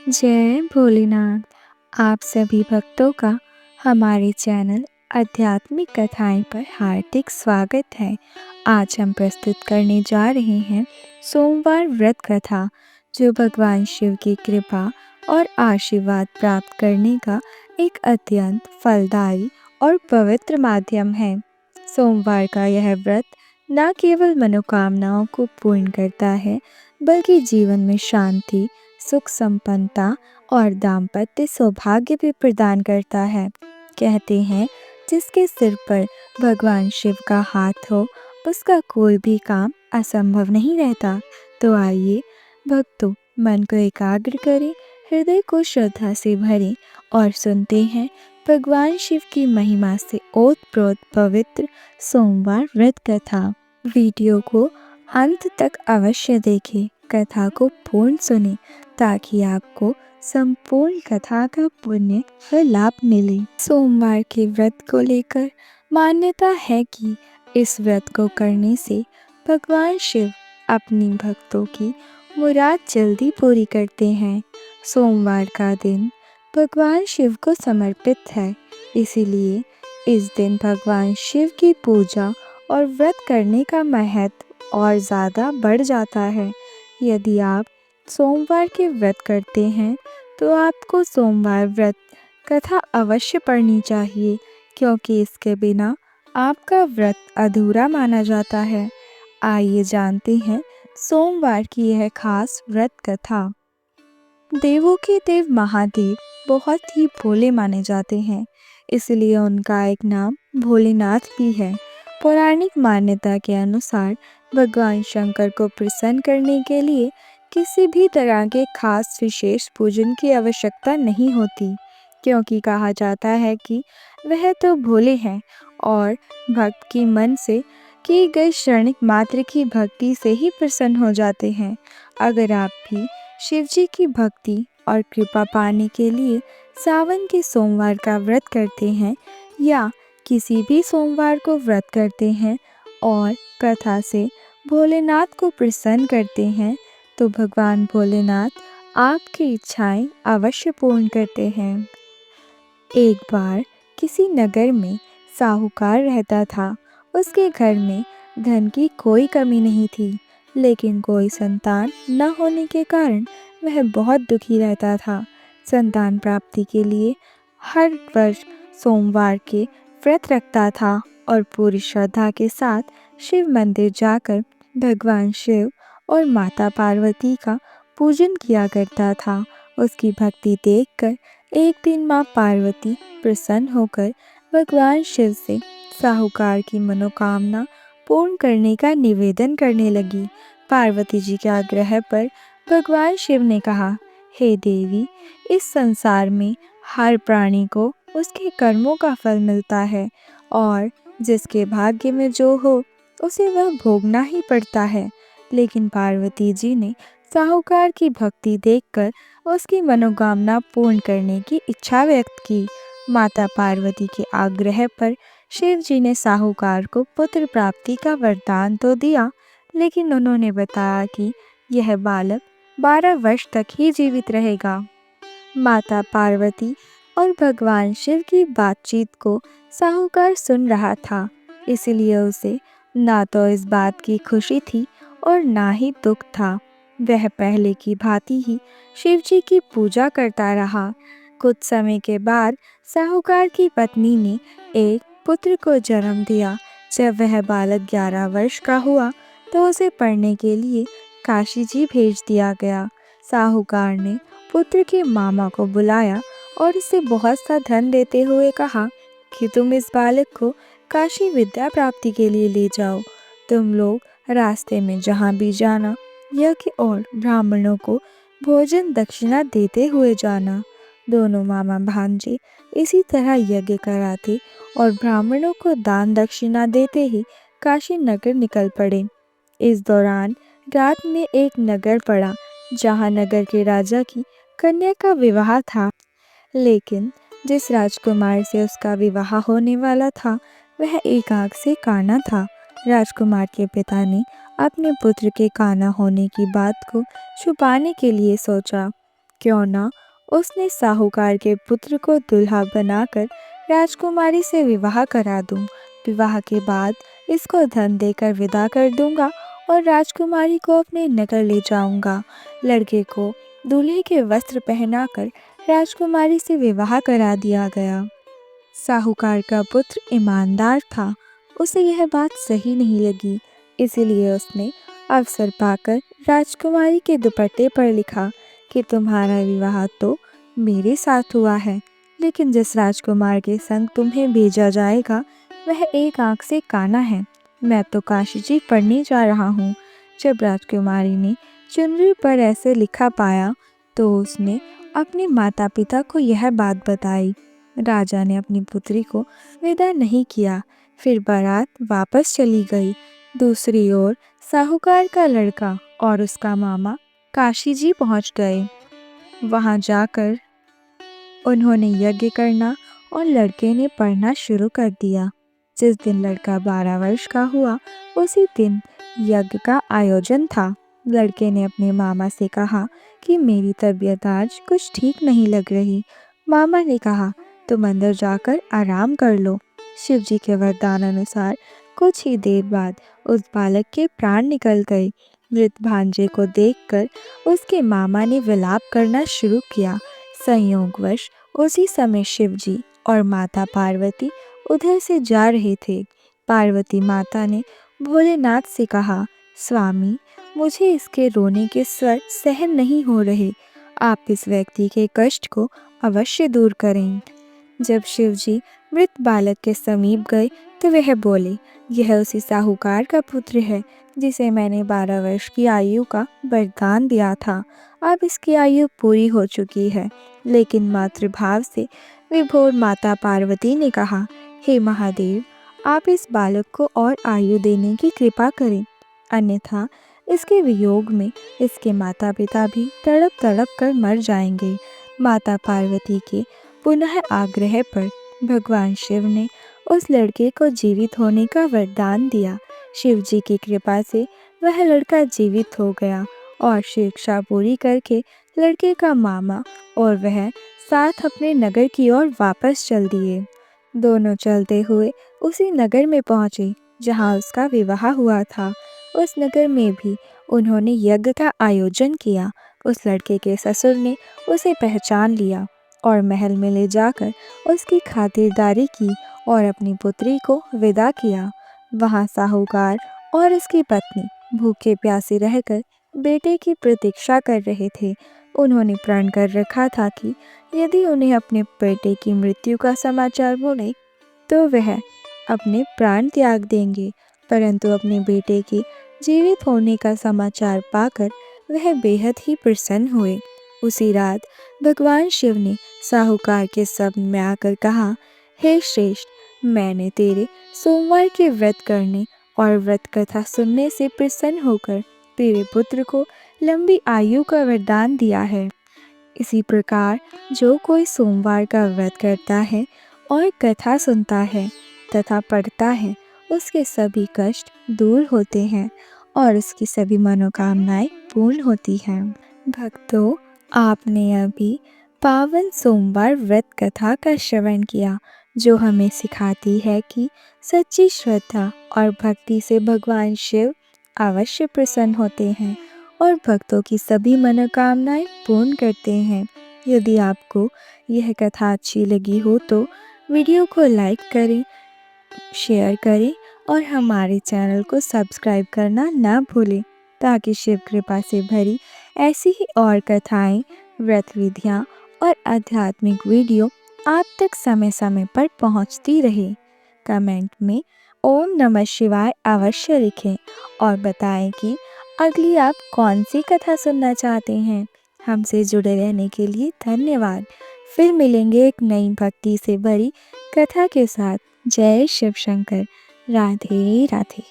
जय भोलेनाथ। आप सभी भक्तों का हमारे चैनल आध्यात्मिक कथाएं पर हार्दिक स्वागत है। आज हम प्रस्तुत करने जा रहे हैं सोमवार व्रत कथा, जो भगवान शिव की कृपा और आशीर्वाद प्राप्त करने का एक अत्यंत फलदायी और पवित्र माध्यम है। सोमवार का यह व्रत न केवल मनोकामनाओं को पूर्ण करता है, बल्कि जीवन में शांति, सुख संपन्नता और दाम्पत्य सौभाग्य भी प्रदान करता है। कहते हैं, जिसके सिर पर भगवान शिव का हाथ हो, उसका कोई भी काम असंभव नहीं रहता। तो आइए भक्तों, मन को एकाग्र करें, हृदय को श्रद्धा से भरें और सुनते हैं भगवान शिव की महिमा से ओतप्रोत पवित्र सोमवार व्रत कथा। वीडियो को अंत तक अवश्य देखें, कथा को पूर्ण सुनें, ताकि आपको संपूर्ण कथा का पुण्य व लाभ मिले। सोमवार के व्रत को लेकर मान्यता है कि इस व्रत को करने से भगवान शिव अपनी भक्तों की मुराद जल्दी पूरी करते हैं। सोमवार का दिन भगवान शिव को समर्पित है, इसीलिए इस दिन भगवान शिव की पूजा और व्रत करने का महत्व और ज़्यादा बढ़ जाता है। यदि आप सोमवार के व्रत करते हैं तो आपको सोमवार व्रत कथा अवश्य पढ़नी चाहिए, क्योंकि इसके बिना आपका व्रत अधूरा माना जाता है। आइए जानते हैं सोमवार की यह खास व्रत कथा। देवों के देव महादेव बहुत ही भोले माने जाते हैं, इसलिए उनका एक नाम भोलेनाथ भी है। पौराणिक मान्यता के अनुसार भगवान शंकर को प्रसन्न करने के लिए किसी भी तरह के खास विशेष पूजन की आवश्यकता नहीं होती, क्योंकि कहा जाता है कि वह तो भोले हैं और भक्त की मन से की गई क्षणिक मात्र की भक्ति से ही प्रसन्न हो जाते हैं। अगर आप भी शिव जी की भक्ति और कृपा पाने के लिए सावन के सोमवार का व्रत करते हैं या किसी भी सोमवार को व्रत करते हैं और कथा से भोलेनाथ को प्रसन्न करते हैं, तो भगवान भोलेनाथ आपकी इच्छाएं अवश्य पूर्ण करते हैं। एक बार किसी नगर में साहूकार रहता था। उसके घर में धन की कोई कमी नहीं थी, लेकिन कोई संतान न होने के कारण वह बहुत दुखी रहता था। संतान प्राप्ति के लिए हर वर्ष सोमवार के व्रत रखता था और पूरी श्रद्धा के साथ शिव मंदिर जाकर भगवान शिव और माता पार्वती का पूजन किया करता था। उसकी भक्ति देखकर एक दिन माँ पार्वती प्रसन्न होकर भगवान शिव से साहूकार की मनोकामना पूर्ण करने का निवेदन करने लगी। पार्वती जी के आग्रह पर भगवान शिव ने कहा, हे देवी, इस संसार में हर प्राणी को उसके कर्मों का फल मिलता है और जिसके भाग्य में जो हो उसे वह भोगना ही पड़ता है। लेकिन पार्वती जी ने साहूकार की भक्ति देखकर उसकी मनोकामना पूर्ण करने की इच्छा व्यक्त की। माता पार्वती के आग्रह पर शिव जी ने साहूकार को पुत्र प्राप्ति का वरदान तो दिया, लेकिन उन्होंने बताया कि यह बालक 12 वर्ष तक ही जीवित रहेगा। माता पार्वती और भगवान शिव की बातचीत को साहूकार सुन रहा था, इसलिए उसे ना तो इस बात की खुशी थी और ना ही दुख था। वह पहले की भांति ही शिव जी की पूजा करता रहा। कुछ समय के बाद साहूकार की पत्नी ने एक पुत्र को जन्म दिया। जब वह बालक 11 वर्ष का हुआ तो उसे पढ़ने के लिए काशी जी भेज दिया गया। साहूकार ने पुत्र के मामा को बुलाया और उसे बहुत सा धन देते हुए कहा कि तुम इस बालक को काशी विद्या प्राप्ति के लिए ले जाओ। तुम लोग रास्ते में जहाँ भी जाना, यज्ञ और ब्राह्मणों को भोजन दक्षिणा देते हुए जाना। दोनों मामा भांजे इसी तरह यज्ञ कराते और ब्राह्मणों को दान दक्षिणा देते ही काशी नगर निकल पड़े। इस दौरान रात में एक नगर पड़ा, जहाँ नगर के राजा की कन्या का विवाह था। लेकिन जिस राजकुमार से उसका विवाह होने वाला था, वह एक आंख से काना था। राजकुमार के पिता ने अपने पुत्र के काना होने की बात को छुपाने के लिए सोचा क्यों ना उसने साहूकार के पुत्र को दुल्हा बनाकर राजकुमारी से विवाह करा दूं। विवाह के बाद इसको धन देकर विदा कर दूंगा और राजकुमारी को अपने नगर ले जाऊंगा। लड़के को दूल्हे के वस्त्र पहनाकर राजकुमारी से विवाह करा दिया गया। साहूकार का पुत्र ईमानदार था, उसे यह बात सही नहीं लगी, इसीलिए उसने अवसर पाकर राजकुमारी के दुपट्टे पर लिखा कि तुम्हारा विवाह तो मेरे साथ हुआ है, लेकिन जिस राजकुमार के संग तुम्हें भेजा जाएगा वह एक आंख से काना है। मैं तो काशी जी पढ़ने जा रहा हूँ। जब राजकुमारी ने चुनरी पर ऐसे लिखा पाया तो उसने अपने माता पिता को यह बात बताई। राजा ने अपनी पुत्री को विदा नहीं किया, फिर बारात वापस चली गई। दूसरी ओर साहूकार का लड़का और उसका मामा काशी जी पहुंच गए। वहां जाकर उन्होंने यज्ञ करना और लड़के ने पढ़ना शुरू कर दिया। जिस दिन लड़का 12 वर्ष का हुआ उसी दिन यज्ञ का आयोजन था। लड़के ने अपने मामा से कहा कि मेरी तबीयत आज कुछ ठीक नहीं लग रही। मामा ने कहा तुम अंदर जाकर आराम कर लो। शिव जी के वरदान अनुसार कुछ ही देर बाद उस बालक के प्राण निकल गए। मृत भांजे को देखकर उसके मामा ने विलाप करना शुरू किया। संयोगवश उसी समय शिव जी और माता पार्वती उधर से जा रहे थे। पार्वती माता ने भोलेनाथ से कहा, स्वामी मुझे इसके रोने के स्वर सहन नहीं हो रहे, आप इस व्यक्ति के कष्ट को अवश्य दूर करें। जब शिव जी मृत बालक के समीप गए तो वह बोले, यह उसी साहूकार का पुत्र है जिसे मैंने 12 वर्ष की आयु का वरदान दिया था। अब इसकी आयु पूरी हो चुकी है। लेकिन मातृभाव से विभोर माता पार्वती ने कहा, हे महादेव, आप इस बालक को और आयु देने की कृपा करें, अन्यथा इसके वियोग में इसके माता पिता भी तड़प तड़प कर मर जाएंगे। माता पार्वती के पुनः आग्रह पर भगवान शिव ने उस लड़के को जीवित होने का वरदान दिया। शिव जी की कृपा से वह लड़का जीवित हो गया और शिक्षा पूरी करके लड़के का मामा और वह साथ अपने नगर की ओर वापस चल दिए। दोनों चलते हुए उसी नगर में पहुंचे जहां उसका विवाह हुआ था। उस नगर में भी उन्होंने यज्ञ का आयोजन किया। उस लड़के के ससुर ने उसे पहचान लिया और महल में ले जाकर उसकी खातिरदारी की और अपनी पुत्री को विदा किया। वहां साहूकार और उसकी पत्नी भूखे प्यासे रहकर बेटे की प्रतीक्षा कर रहे थे। उन्होंने प्रण कर रखा था कि यदि उन्हें अपने बेटे की मृत्यु का समाचार मिले तो वह अपने प्राण त्याग देंगे, परंतु अपने बेटे के जीवित होने का समाचार पाकर वह बेहद ही प्रसन्न हुए। उसी रात भगवान शिव ने साहूकार के सपने में आकर कहा, हे श्रेष्ठ, मैंने तेरे सोमवार के व्रत करने और व्रत कथा सुनने से प्रसन्न होकर तेरे पुत्र को लंबी आयु का वरदान दिया है। इसी प्रकार जो कोई सोमवार का व्रत करता है और कथा सुनता है तथा पढ़ता है, उसके सभी कष्ट दूर होते हैं और उसकी सभी मनोकामनाएं पूर्ण होती हैं। भक्तों, आपने अभी पावन सोमवार व्रत कथा का श्रवण किया, जो हमें सिखाती है कि सच्ची श्रद्धा और भक्ति से भगवान शिव अवश्य प्रसन्न होते हैं और भक्तों की सभी मनोकामनाएं पूर्ण करते हैं। यदि आपको यह कथा अच्छी लगी हो तो वीडियो को लाइक करें, शेयर करें और हमारे चैनल को सब्सक्राइब करना ना भूलें, ताकि शिव कृपा से भरी ऐसी ही और कथाएं, व्रत विधियाँ और आध्यात्मिक वीडियो आप तक समय समय पर पहुंचती रहे। कमेंट में ओम नमः शिवाय अवश्य लिखें और बताएं कि अगली आप कौन सी कथा सुनना चाहते हैं। हमसे जुड़े रहने के लिए धन्यवाद। फिर मिलेंगे एक नई भक्ति से भरी कथा के साथ। जय शिव शंकर। राधे राधे।